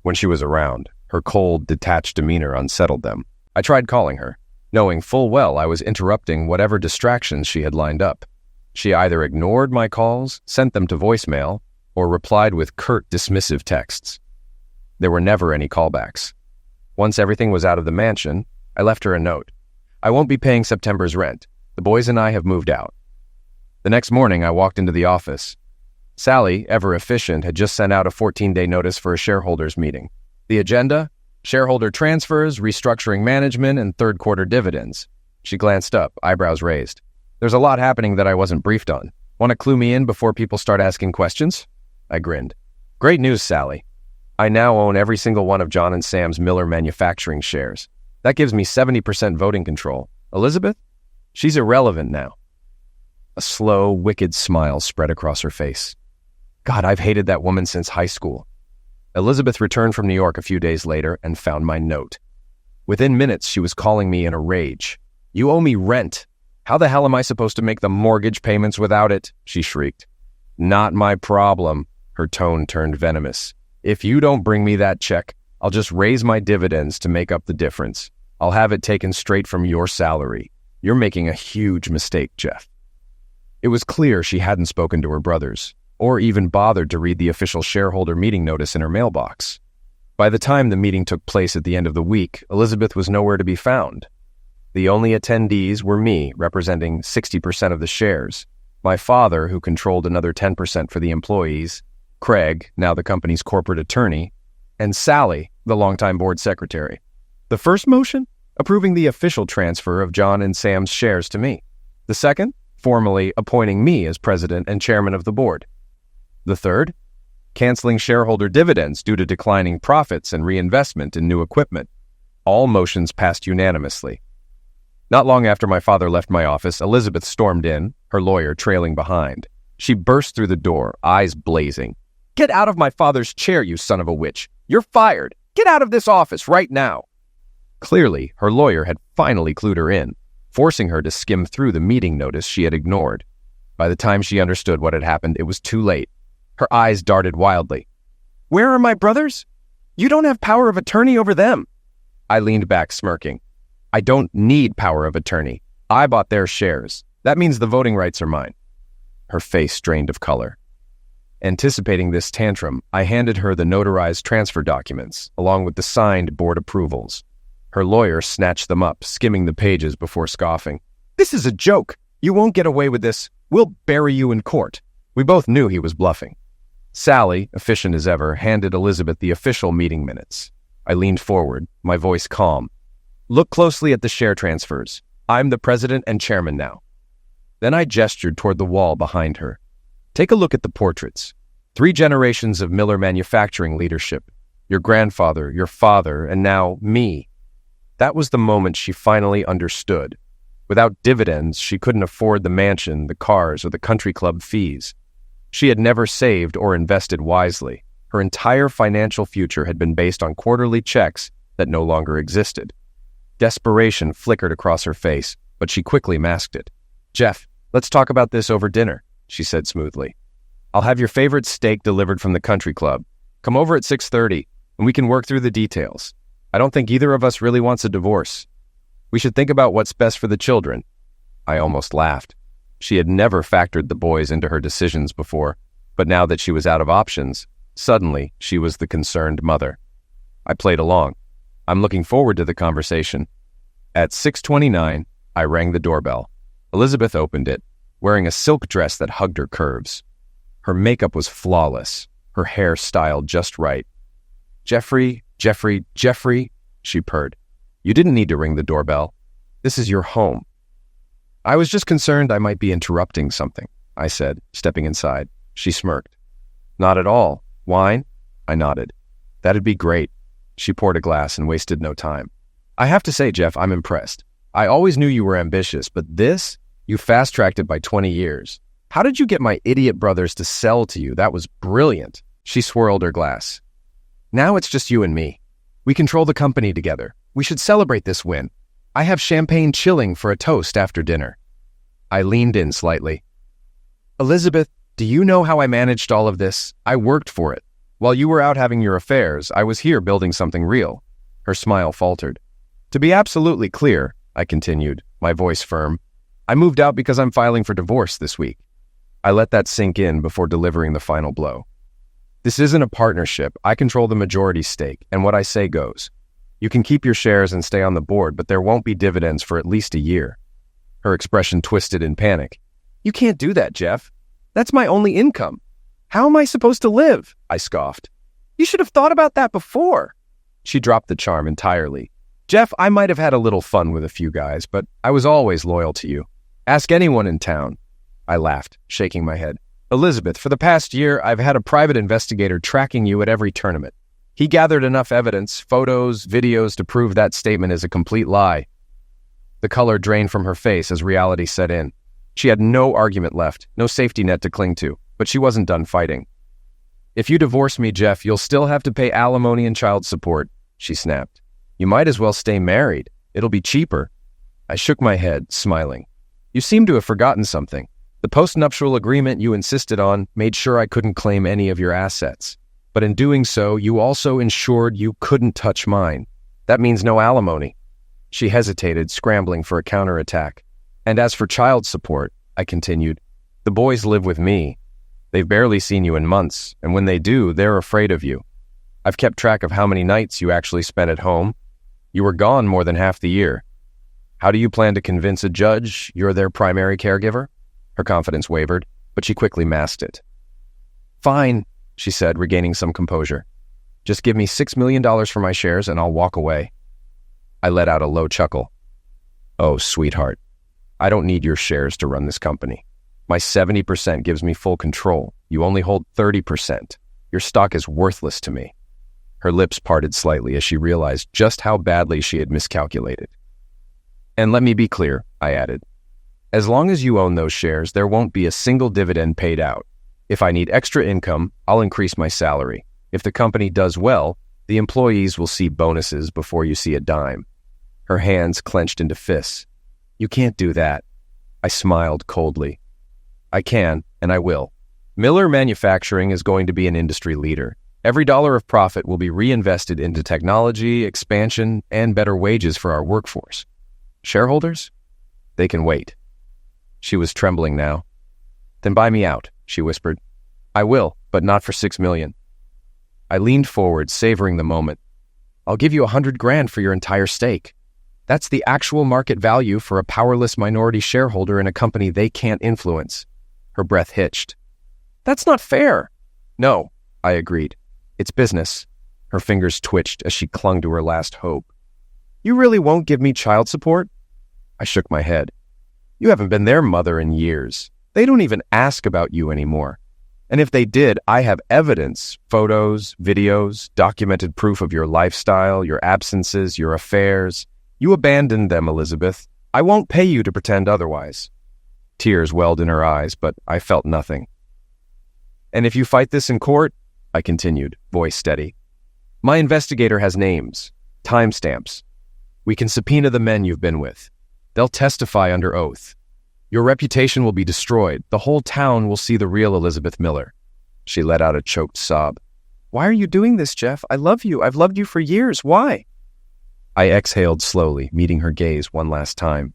When she was around, her cold, detached demeanor unsettled them. I tried calling her, knowing full well I was interrupting whatever distractions she had lined up. She either ignored my calls, sent them to voicemail, or replied with curt, dismissive texts. There were never any callbacks. Once everything was out of the mansion, I left her a note. "I won't be paying September's rent. The boys and I have moved out." The next morning, I walked into the office. Sally, ever efficient, had just sent out a 14-day notice for a shareholders meeting. The agenda? Shareholder transfers, restructuring management, and third-quarter dividends. She glanced up, eyebrows raised. "There's a lot happening that I wasn't briefed on. Want to clue me in before people start asking questions?" I grinned. "Great news, Sally. I now own every single one of John and Sam's Miller Manufacturing shares. That gives me 70% voting control. Elizabeth? She's irrelevant now." A slow, wicked smile spread across her face. God, I've hated that woman since high school. Elizabeth returned from New York a few days later and found my note. Within minutes, she was calling me in a rage. "You owe me rent. How the hell am I supposed to make the mortgage payments without it?" she shrieked. "Not my problem." Her tone turned venomous. "If you don't bring me that check, I'll just raise my dividends to make up the difference. I'll have it taken straight from your salary. You're making a huge mistake, Jeff." It was clear she hadn't spoken to her brothers, or even bothered to read the official shareholder meeting notice in her mailbox. By the time the meeting took place at the end of the week, Elizabeth was nowhere to be found. The only attendees were me, representing 60% of the shares, my father, who controlled another 10% for the employees, Craig, now the company's corporate attorney, and Sally, the longtime board secretary. The first motion? Approving the official transfer of John and Sam's shares to me. The second? formally appointing me as president and chairman of the board. The third, canceling shareholder dividends due to declining profits and reinvestment in new equipment. All motions passed unanimously. Not long after my father left my office, Elizabeth stormed in, her lawyer trailing behind. She burst through the door, eyes blazing. "Get out of my father's chair, you son of a witch! You're fired! Get out of this office right now!" Clearly, her lawyer had finally clued her in, forcing her to skim through the meeting notice she had ignored. By the time she understood what had happened, it was too late. Her eyes darted wildly. "Where are my brothers? You don't have power of attorney over them." I leaned back, smirking. "I don't need power of attorney. I bought their shares. That means the voting rights are mine." Her face drained of color. Anticipating this tantrum, I handed her the notarized transfer documents, along with the signed board approvals. Her lawyer snatched them up, skimming the pages before scoffing. "This is a joke. You won't get away with this. We'll bury you in court." We both knew he was bluffing. Sally, efficient as ever, handed Elizabeth the official meeting minutes. I leaned forward, my voice calm. "Look closely at the share transfers. I'm the president and chairman now." Then I gestured toward the wall behind her. "Take a look at the portraits. 3 generations of Miller manufacturing leadership. Your grandfather, your father, and now me." That was the moment she finally understood. Without dividends, she couldn't afford the mansion, the cars, or the country club fees. She had never saved or invested wisely. Her entire financial future had been based on quarterly checks that no longer existed. Desperation flickered across her face, but she quickly masked it. "Jeff, let's talk about this over dinner," she said smoothly. "I'll have your favorite steak delivered from the country club. Come over at 6:30, and we can work through the details. I don't think either of us really wants a divorce. We should think about what's best for the children." I almost laughed. She had never factored the boys into her decisions before, but now that she was out of options, suddenly she was the concerned mother. I played along. "I'm looking forward to the conversation." At 6:29, I rang the doorbell. Elizabeth opened it, wearing a silk dress that hugged her curves. Her makeup was flawless, her hair styled just right. Jeffrey, she purred. "You didn't need to ring the doorbell. This is your home." "I was just concerned I might be interrupting something," I said, stepping inside. She smirked. "Not at all. Wine?" I nodded. "That'd be great." She poured a glass and wasted no time. "I have to say, Jeff, I'm impressed. I always knew you were ambitious, but this, you fast-tracked it by 20 years. How did you get my idiot brothers to sell to you? That was brilliant." She swirled her glass. "Now it's just you and me. We control the company together. We should celebrate this win. I have champagne chilling for a toast after dinner." I leaned in slightly. "Elizabeth, do you know how I managed all of this? I worked for it. While you were out having your affairs, I was here building something real." Her smile faltered. "To be absolutely clear," I continued, my voice firm, "I moved out because I'm filing for divorce this week." I let that sink in before delivering the final blow. "This isn't a partnership. I control the majority stake, and what I say goes. You can keep your shares and stay on the board, but there won't be dividends for at least a year." Her expression twisted in panic. "You can't do that, Jeff. That's my only income. How am I supposed to live?" I scoffed. "You should have thought about that before." She dropped the charm entirely. "Jeff, I might have had a little fun with a few guys, but I was always loyal to you. Ask anyone in town." I laughed, shaking my head. "Elizabeth, for the past year, I've had a private investigator tracking you at every tournament. He gathered enough evidence, photos, videos, to prove that statement is a complete lie." The color drained from her face as reality set in. She had no argument left, no safety net to cling to, but she wasn't done fighting. "If you divorce me, Jeff, you'll still have to pay alimony and child support," she snapped. "You might as well stay married. It'll be cheaper." I shook my head, smiling. "You seem to have forgotten something. The postnuptial agreement you insisted on made sure I couldn't claim any of your assets. But in doing so, you also ensured you couldn't touch mine. That means no alimony." She hesitated, scrambling for a counterattack. "And as for child support," I continued, "the boys live with me. They've barely seen you in months, and when they do, they're afraid of you. I've kept track of how many nights you actually spent at home. You were gone more than half the year. How do you plan to convince a judge you're their primary caregiver?" Her confidence wavered, but she quickly masked it. "Fine," she said, regaining some composure. "Just give me $6 million for my shares and I'll walk away." I let out a low chuckle. "Oh, sweetheart." I don't need your shares to run this company. My 70% gives me full control. You only hold 30%. Your stock is worthless to me." Her lips parted slightly as she realized just how badly she had miscalculated. "And let me be clear," I added. "As long as you own those shares, there won't be a single dividend paid out. If I need extra income, I'll increase my salary. If the company does well, the employees will see bonuses before you see a dime." Her hands clenched into fists. "You can't do that." I smiled coldly. "I can, and I will. Miller Manufacturing is going to be an industry leader. Every dollar of profit will be reinvested into technology, expansion, and better wages for our workforce. Shareholders? They can wait." She was trembling now. "Then buy me out," she whispered. "I will, but not for $6 million. I leaned forward, savoring the moment. "I'll give you $100,000 for your entire stake. That's the actual market value for a powerless minority shareholder in a company they can't influence." Her breath hitched. "That's not fair." "No," I agreed. "It's business." Her fingers twitched as she clung to her last hope. "You really won't give me child support?" I shook my head. "You haven't been their mother in years. They don't even ask about you anymore. And if they did, I have evidence, photos, videos, documented proof of your lifestyle, your absences, your affairs. You abandoned them, Elizabeth. I won't pay you to pretend otherwise." Tears welled in her eyes, but I felt nothing. "And if you fight this in court," I continued, voice steady, "my investigator has names, timestamps. We can subpoena the men you've been with. They'll testify under oath. Your reputation will be destroyed. The whole town will see the real Elizabeth Miller." She let out a choked sob. "Why are you doing this, Jeff? I love you. I've loved you for years. Why?" I exhaled slowly, meeting her gaze one last time.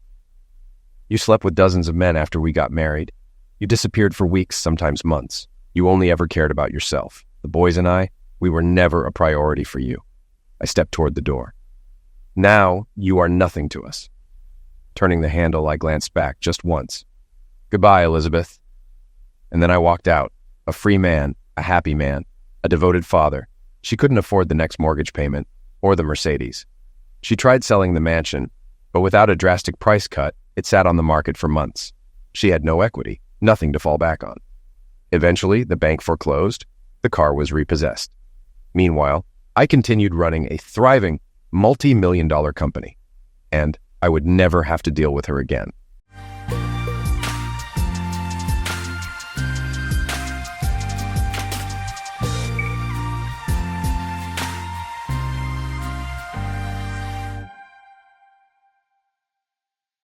"You slept with dozens of men after we got married. You disappeared for weeks, sometimes months. You only ever cared about yourself. The boys and I, we were never a priority for you." I stepped toward the door. "Now you are nothing to us." Turning the handle, I glanced back just once. "Goodbye, Elizabeth." And then I walked out, a free man, a happy man, a devoted father. She couldn't afford the next mortgage payment or the Mercedes. She tried selling the mansion, but without a drastic price cut, it sat on the market for months. She had no equity, nothing to fall back on. Eventually, the bank foreclosed. The car was repossessed. Meanwhile, I continued running a thriving, multi-million-dollar company, and I would never have to deal with her again.